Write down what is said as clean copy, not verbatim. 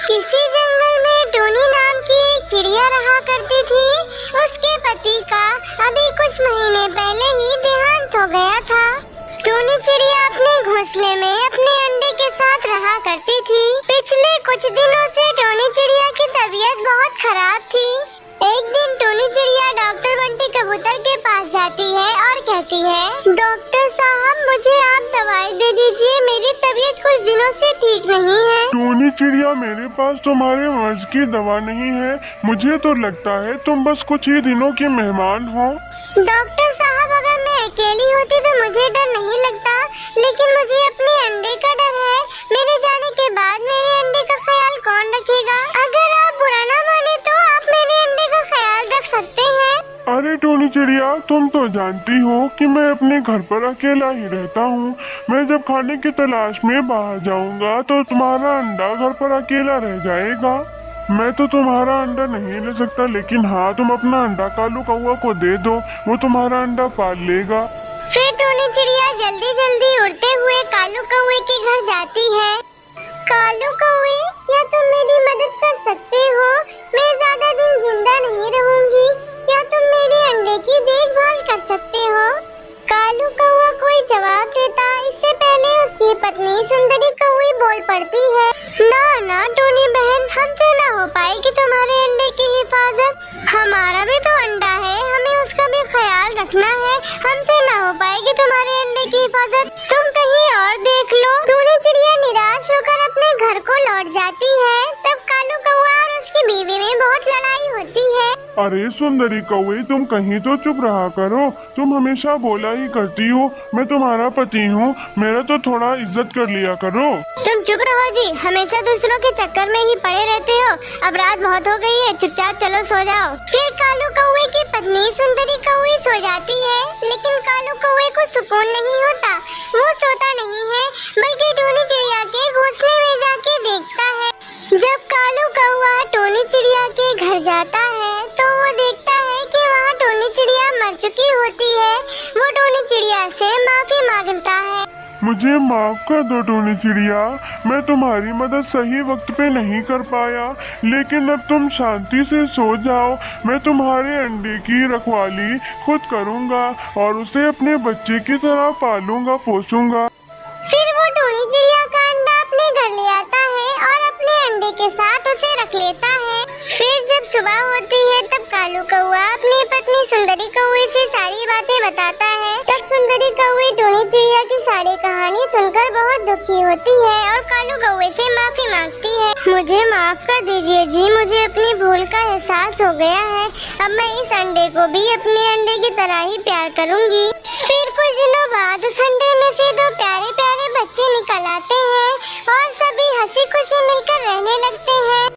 किसी जंगल में टोनी नाम की एक चिड़िया रहा करती थी। उसके पति का अभी कुछ महीने पहले ही देहांत हो गया था। टोनी चिड़िया अपने घोंसले में अपने अंडे के साथ रहा करती थी। पिछले कुछ दिनों से टोनी चिड़िया की तबीयत बहुत खराब थी। एक दिन टोनी चिड़िया डॉक्टर बंटी कबूतर के पास जाती है और कहती है, डॉक्टर साहब मुझे आप दवाई दे दीजिए, मेरी तबीयत कुछ दिनों से ठीक नहीं है। टोनी चिड़िया, मेरे पास तुम्हारे मर्ज की दवा नहीं है। मुझे तो लगता है तुम बस कुछ ही दिनों की मेहमान हो। डॉक्टर साहब, अगर मैं अकेली होती तो मुझे डर नहीं लगता, लेकिन मुझे अपने अंडे का डर है। मेरे जाने के बाद मेरे अंडे का ख्याल कौन रखेगा? अगर आप बुरा ना माने तो आप मेरे अंडे का ख्याल रख सकते हैं। अरे टोनी चिड़िया, तुम तो जानती हो कि मैं अपने घर पर अकेला ही रहता हूँ। मैं जब खाने की तलाश में बाहर जाऊँगा तो तुम्हारा अंडा घर पर अकेला रह जाएगा। मैं तो तुम्हारा अंडा नहीं ले सकता, लेकिन हाँ, तुम अपना अंडा कालू कौवा को दे दो, वो तुम्हारा अंडा पाल लेगा। फिर टोनी चिड़िया जल्दी जल्दी उड़ते हुए कालू कौवे के घर जाती है। कालू कौवे, क्या तुम मेरी मदद कर सकते हो? मैं ज्यादा दिन जिंदा नहीं रहूंगी, क्या तुम मेरे अंडे की देखभाल कर सकते हो? कालू कौवा कोई जवाब देता, इससे पहले उसकी पत्नी सुंदरी कौवी बोल पड़ती है, ना ना टोनी बहन, हमसे ना हो पाएगी तुम्हारे अंडे की हिफाजत। हमारा भी तो अंडा है, हमें उसका भी ख्याल रखना है। हमसे ना हो पाएगी तुम्हारे अंडे की हिफाजत, तुम कहीं और देख लो। टोनी चिड़िया निराश होकर अपने घर को लौट जाती है। तब कालू कौवा और उसकी बीवी में बहुत लड़ाई होती है। अरे सुंदरी कौवे, तुम कहीं तो चुप रहा करो। तुम हमेशा बोला ही करती हो, मैं तुम्हारा पति हूँ, मेरा तो थोड़ा इज्जत कर लिया करो। तुम चुप रहो जी, हमेशा दूसरों के चक्कर में ही पड़े रहते हो। अब रात बहुत हो गई है, चुपचाप चलो सो जाओ। फिर कालू कौवे की पत्नी सुंदरी कौवी सो जाती है, लेकिन कालू कौवे को सुकून नहीं होता। वो सोता नहीं है, बल्कि टोनी चिड़िया के घोंसले में जाके देखता है। जब कालू कौवा टोनी चिड़िया के घर जाता है तो वो देखता है कि वहाँ टोनी चिड़िया मर चुकी होती है। वो टोनी चिड़िया से माफी मांगता है। मुझे माफ कर दो टोनी चिड़िया, मैं तुम्हारी मदद सही वक्त पे नहीं कर पाया, लेकिन अब तुम शांति से सो जाओ। मैं तुम्हारे अंडे की रखवाली खुद करूँगा और उसे अपने बच्चे की तरह पालूंगा पोसूंगा। फिर वो टोनी चिड़िया का अंडा अपने घर ले आता है और अपने अंडे के साथ उसे रख लेता है। फिर जब सुबह होती है तब कालू कौवा अपनी पत्नी सुंदरी कौवे से सारी बातें बताता है। तब सुंदरी कौवे टोनी चिड़िया की सारी कहानी सुनकर बहुत दुखी होती है और कालू कौवे से माफी मांगती है। मुझे माफ कर दीजिए जी, मुझे अपनी भूल का एहसास हो गया है। अब मैं इस अंडे को भी अपने अंडे की तरह ही प्यार करूंगी। फिर कुछ दिनों बाद उस अंडे में से दो प्यारे प्यारे बच्चे निकल आते हैं और सभी हंसी खुशी मिलकर रहने लगते हैं।